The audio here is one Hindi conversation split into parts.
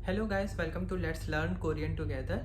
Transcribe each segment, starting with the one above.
Hello guys, welcome to let's learn Korean together.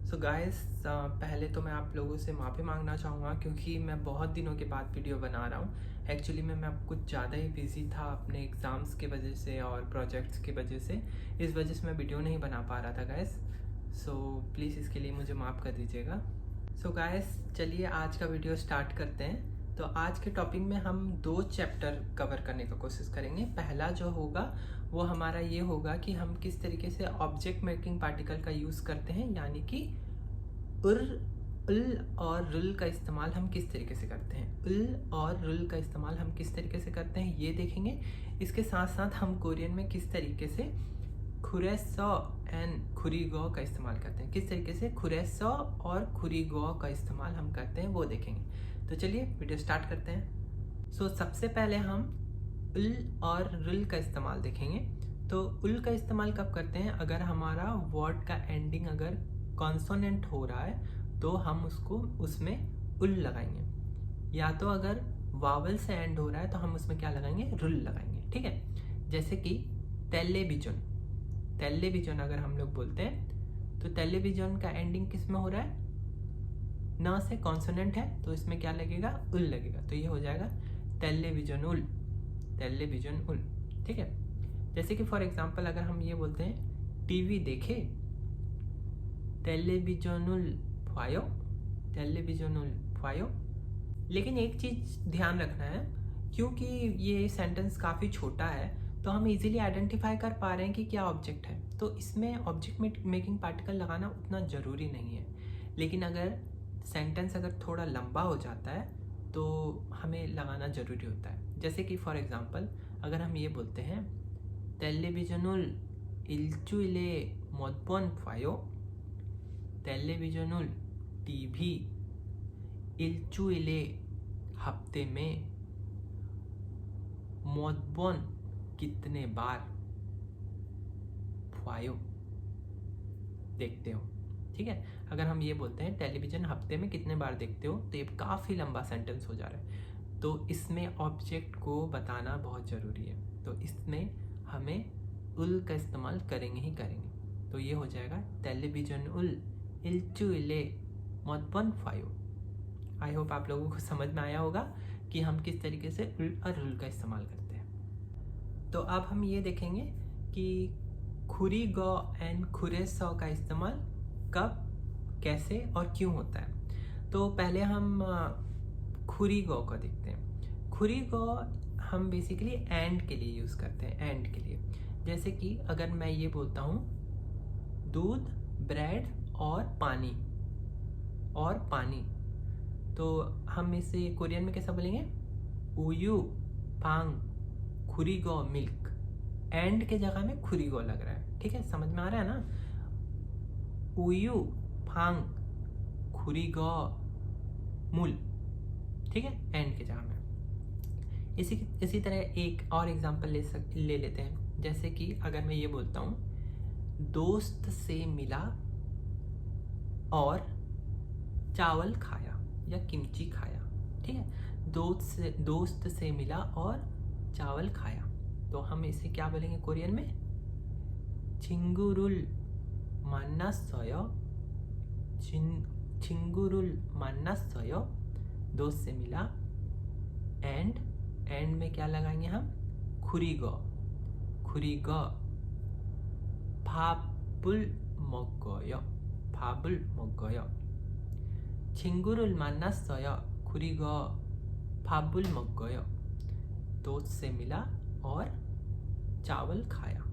So guys, पहले तो मैं आप लोगों से माफ़ी मांगना चाहूँगा क्योंकि मैं बहुत दिनों के बाद वीडियो बना रहा हूँ। एक्चुअली मैं कुछ ज़्यादा ही बिजी था अपने एग्ज़ाम्स की वजह से और प्रोजेक्ट्स की वजह से। इस वजह से मैं वीडियो नहीं बना पा रहा था गाइस। सो प्लीज़ इसके लिए मुझे माफ़ कर दीजिएगा। सो गाइस, चलिए आज का वीडियो स्टार्ट करते हैं। तो आज के टॉपिक में हम 2 चैप्टर कवर करने का कोशिश करेंगे। पहला जो होगा वो हमारा ये होगा कि हम किस तरीके से ऑब्जेक्ट मेकिंग पार्टिकल का यूज़ करते हैं, यानी कि उर, उल और रुल का इस्तेमाल हम किस तरीके से करते हैं। उल और रुल का इस्तेमाल हम किस तरीके से करते हैं ये देखेंगे। इसके साथ साथ हम कोरियन में किस तरीके से खुरेसो एंड खुरीगो का इस्तेमाल करते हैं, किस तरीके से खुरेसो और खुरीगो का इस्तेमाल हम करते हैं वो देखेंगे। तो चलिए वीडियो स्टार्ट करते हैं। सो सबसे पहले हम उल और रुल का इस्तेमाल देखेंगे। तो उल का इस्तेमाल कब करते हैं? अगर हमारा वर्ड का एंडिंग अगर कॉन्सोनेंट हो रहा है तो हम उसको उसमें उल लगाएंगे, या तो अगर वावल से एंड हो रहा है तो हम उसमें क्या लगाएंगे? रुल लगाएंगे। ठीक है, जैसे कि टेलीविजन। टेलीविजन अगर हम लोग बोलते हैं तो टेलीविजन का एंडिंग किस में हो रहा है? न से कॉन्सोनेंट है तो इसमें क्या लगेगा? उल लगेगा। तो ये हो जाएगा टेलीविजन उल, टेलीविजन उल। ठीक है, जैसे कि फॉर एग्जांपल अगर हम ये बोलते हैं टीवी देखे, टेलीविजनुल फायो, टेलीविजनुल फायो। लेकिन एक चीज ध्यान रखना है, क्योंकि ये सेंटेंस काफ़ी छोटा है तो हम इजीली आइडेंटिफाई कर पा रहे हैं कि क्या ऑब्जेक्ट है, तो इसमें ऑब्जेक्ट मेकिंग पार्टिकल लगाना उतना ज़रूरी नहीं है। लेकिन अगर सेंटेंस अगर थोड़ा लंबा हो जाता है तो हमें लगाना ज़रूरी होता है। जैसे कि फॉर एग्जांपल अगर हम ये बोलते हैं टेलीविजनुल 일주일에 몇 번 봐요, टेलीविजनुल टीवी 일주일에 हफ्ते में 몇 번 कितने बार 봐요 देखते हो। ठीक है, अगर हम ये बोलते हैं टेलीविजन हफ्ते में कितने बार देखते हो तो ये काफ़ी लंबा सेंटेंस हो जा रहा है, तो इसमें ऑब्जेक्ट को बताना बहुत ज़रूरी है। तो इसमें हमें उल का इस्तेमाल करेंगे ही करेंगे। तो ये हो जाएगा टेलीविजन उल 일주일에 몇 번 봐요। आई होप आप लोगों को समझ में आया होगा कि हम किस तरीके से उल और रुल का इस्तेमाल करते हैं। तो अब हम ये देखेंगे कि खुरीगो एंड खुरेसो का इस्तेमाल कब, कैसे और क्यों होता है। तो पहले हम खुरीगो को देखते हैं। खुरीगो हम बेसिकली एंड के लिए यूज़ करते हैं, एंड के लिए। जैसे कि अगर मैं ये बोलता हूँ दूध, ब्रेड और पानी, और पानी, तो हम इसे कोरियन में कैसा बोलेंगे? उयू पांग खुरीगो मिल्क। एंड के जगह में खुरीगो लग रहा है। ठीक है, समझ में आ रहा है ना? उयू पांग खुरीगो मूल। ठीक है, एंड के जगह में। इसी तरह एक और एग्जांपल ले लेते हैं। जैसे कि अगर मैं ये बोलता हूँ दोस्त से मिला और चावल खाया या किमची खाया। ठीक है, दोस्त से मिला और चावल खाया, तो हम इसे क्या बोलेंगे कोरियन में? चिंगुरुल 만났어요, चिंगुरुल 만났어요, दोस्त से मिला। एंड में क्या लगाएंगे हम? खुरीगो, खुरीगो 밥을 먹어요, 밥을 먹어요। 친구를 만났어요, 그리고 밥을 먹어요, दोस्त से मिला और चावल खाया।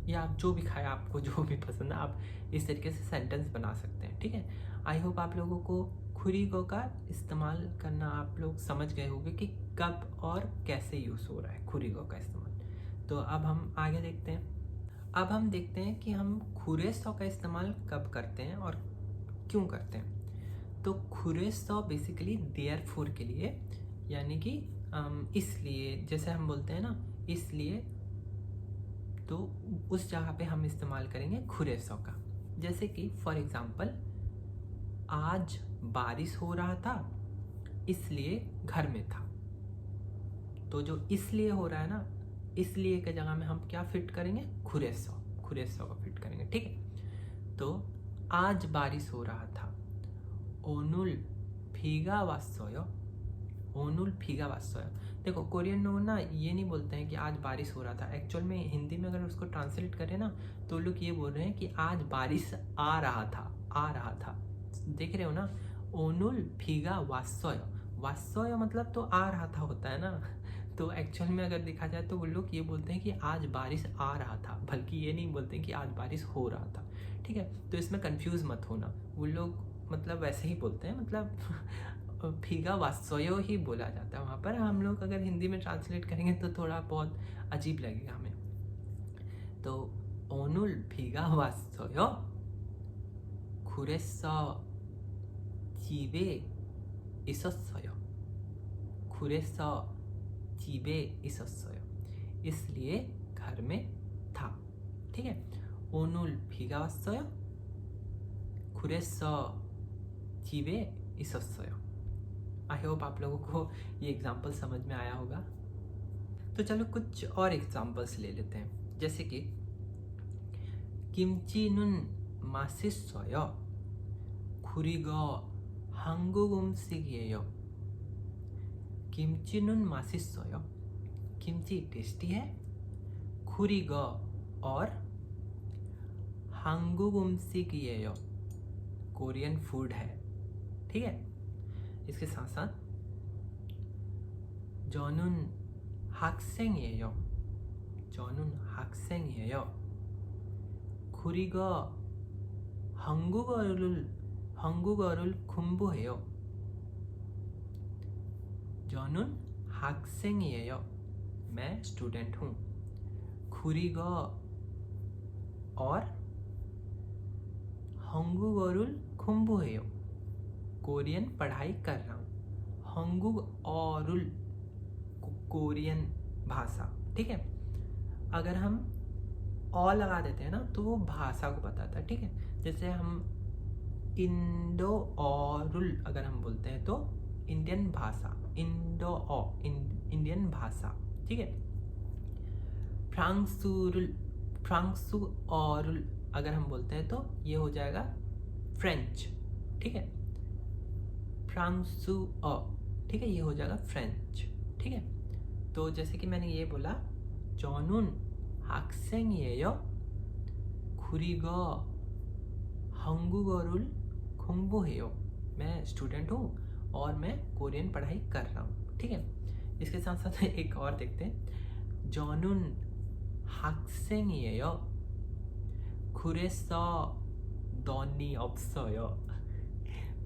या आप जो भी खाया, आपको जो भी पसंद है, आप इस तरीके से सेंटेंस बना सकते हैं। ठीक है, आई होप आप लोगों को खुरीगो का इस्तेमाल करना आप लोग समझ गए होंगे कि कब और कैसे यूज़ हो रहा है खुरीगो का इस्तेमाल। तो अब हम आगे देखते हैं। अब हम देखते हैं कि हम खुरेसो का इस्तेमाल कब करते हैं और क्यों करते हैं। तो खुरेसो बेसिकली देयरफॉर के लिए, यानी कि इसलिए, जैसे हम बोलते हैं ना इसलिए, तो उस जगह पे हम इस्तेमाल करेंगे खुरेसो का। जैसे कि फॉर एग्जांपल आज बारिश हो रहा था इसलिए घर में था, तो जो इसलिए हो रहा है ना, इसलिए के जगह में हम क्या फिट करेंगे? खुरेसो, खुरेसो को फिट करेंगे, ठीक है। तो आज बारिश हो रहा था, ओनुल फीगा वासोयो, ओनुल फीगा वासोयो। देखो कोरियन लोग ना ये नहीं बोलते हैं कि आज बारिश हो रहा था, एक्चुअल में हिंदी में अगर उसको ट्रांसलेट करें ना तो लोग ये बोल रहे हैं कि आज बारिश आ रहा था, आ रहा था। देख रहे हो ना, ओनुल फीगा वासोयो, वासोयो मतलब तो आ रहा था होता है ना, तो एक्चुअल में अगर देखा जाए तो वो लोग ये बोलते हैं कि आज बारिश आ रहा था, बल्कि ये नहीं बोलते हैं कि आज बारिश हो रहा था, ठीक है। तो इसमें कंफ्यूज मत होना, वो लोग मतलब वैसे ही बोलते हैं, मतलब फीगा वासोयो ही बोला जाता है वहाँ पर। हम लोग अगर हिंदी में ट्रांसलेट करेंगे तो थोड़ा बहुत अजीब लगेगा हमें। तो ओनुल फीगा वासोयो कुरे서 집에 있었어요, कुरे서 집에 있었어요, इसलिए घर में था, ठीक है। 오늘 비가 왔어요, 그래서 집에 있었어요। आई होप आप लोगों को ये एग्जाम्पल समझ में आया होगा। तो चलो कुछ और एग्जाम्पल्स ले लेते हैं, जैसे कि 김치는 맛있어요, 그리고 한국 음식이에요। 김치는 맛있어요, किमची टेस्टी है, 그리고 और 한국 음식이에요, कोरियन फूड है, ठीक है। इसके साथ साथ 저는 학생이에요, 저는 학생이에요, 그리고 한국어를 공부해요, 저는 학생이에요, मैं स्टूडेंट हूँ, 그리고 और 한국어를 공부해요, कोरियन पढ़ाई कर रहा हूँ, 한국어를 कोरियन भाषा, ठीक है। अगर हम और लगा देते हैं ना तो वो भाषा को बताता है, ठीक है। जैसे हम इंडो औरुल अगर हम बोलते हैं तो इंडियन भाषा, इंडियन भाषा, ठीक है। फ्रांसु औरुल अगर हम बोलते हैं तो ये हो जाएगा फ्रेंच, ठीक है। फ्रांसु ठीक है, ये हो जाएगा फ्रेंच, ठीक है। तो जैसे कि मैंने ये बोला, 저는 학생이에요, 그리고 한국어를 공부해요, मैं स्टूडेंट हूँ और मैं कोरियन पढ़ाई कर रहा हूँ, ठीक है। इसके साथ साथ एक और देखते हैं, 저는 학생이에요, 그래서 돈이 없어요,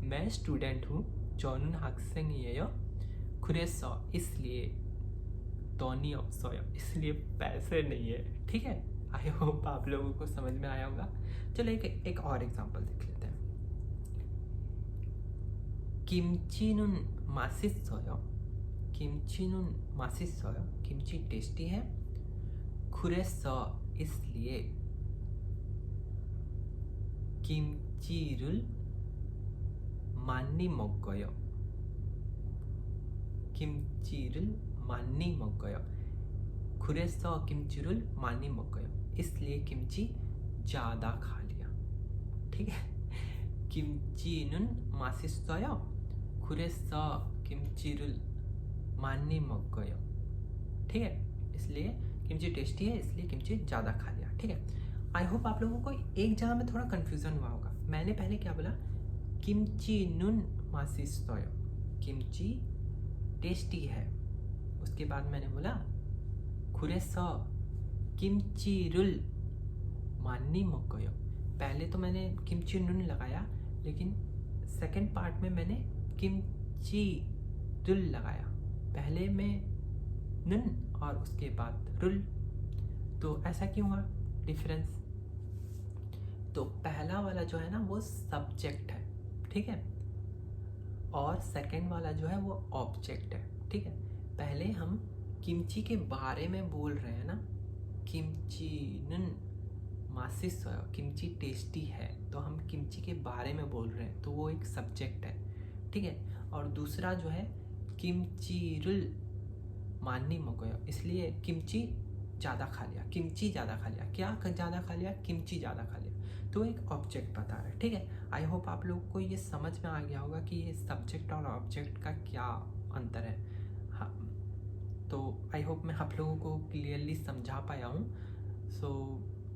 मैं स्टूडेंट हूँ, 저는 학생이에요, 그래서 इसलिए 돈이 없어요, इसलिए पैसे नहीं है, ठीक है। आई होप आप लोगों को समझ में आया होगा। चलो एक और एग्जांपल देख लेते हैं। 김치는 맛있어요, 김치는 맛있어요, 김치 टेस्टी है, 그래서 इसलिए 김치를 많이 먹어요, 김치를 많이 먹어요, 그래서 김치를 많이 먹어요, इसलिए 김치 ज़्यादा खा लिया, ठीक है। 김치는 맛있어요, 그래서 김치를 많이 먹어요, ठीक है। इसलिए किमची टेस्टी है, इसलिए किमची ज़्यादा खा लिया, ठीक है। आई होप आप लोगों को एक जगह में थोड़ा कन्फ्यूज़न हुआ होगा। मैंने पहले क्या बोला, किमचीनुन 맛있어요, किमची टेस्टी है, उसके बाद मैंने बोला 그래서 김치를 많이 먹어요। पहले तो मैंने किमची नुन लगाया, लेकिन सेकंड पार्ट में मैंने किमची रुल लगाया, पहले में नुन और उसके बाद रुल। तो ऐसा क्यों हुआ डिफरेंस? तो पहला वाला जो है ना वो सब्जेक्ट है, ठीक है, और सेकंड वाला जो है वो ऑब्जेक्ट है, ठीक है। पहले हम किमची के बारे में बोल रहे हैं ना, किमचीनुन 맛있어요, किमची टेस्टी है, तो हम किमची के बारे में बोल रहे हैं, तो वो एक सब्जेक्ट है, ठीक है। और दूसरा जो है किमचीरुल 많이 먹어요, इसलिए किमची ज़्यादा खा लिया, किमची ज़्यादा खा लिया। क्या ज़्यादा खा लिया? किमची ज़्यादा खा लिया। तो एक ऑब्जेक्ट बता रहा है, ठीक है। आई होप आप लोगों को ये समझ में आ गया होगा कि ये सब्जेक्ट और ऑब्जेक्ट का क्या अंतर है। हाँ, तो आई होप मैं आप लोगों को क्लियरली समझा पाया हूँ। सो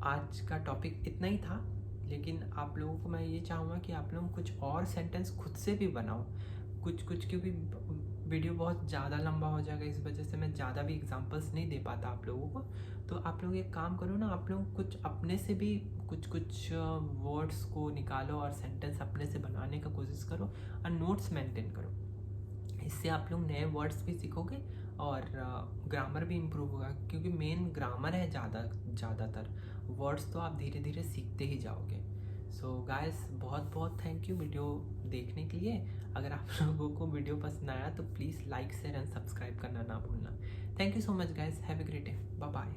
आज का टॉपिक इतना ही था, लेकिन आप लोगों को मैं ये चाहूँगा कि आप लोग कुछ और सेंटेंस खुद से भी बनाओ कुछ, क्योंकि वीडियो बहुत ज़्यादा लंबा हो जाएगा, इस वजह से मैं ज़्यादा भी एग्जांपल्स नहीं दे पाता आप लोगों को। तो आप लोग एक काम करो ना, आप लोग कुछ अपने से भी कुछ वर्ड्स को निकालो और सेंटेंस अपने से बनाने का कोशिश करो और नोट्स मेंटेन करो। इससे आप लोग नए वर्ड्स भी सीखोगे और ग्रामर भी इम्प्रूव होगा, क्योंकि मेन ग्रामर है ज़्यादातर वर्ड्स तो आप धीरे धीरे सीखते ही जाओगे। सो गाइस, बहुत बहुत थैंक यू वीडियो देखने के लिए। अगर आप लोगों को वीडियो पसंद आया तो please like share and subscribe करना ना भूलना। Thank you so much guys, have a great day, bye bye.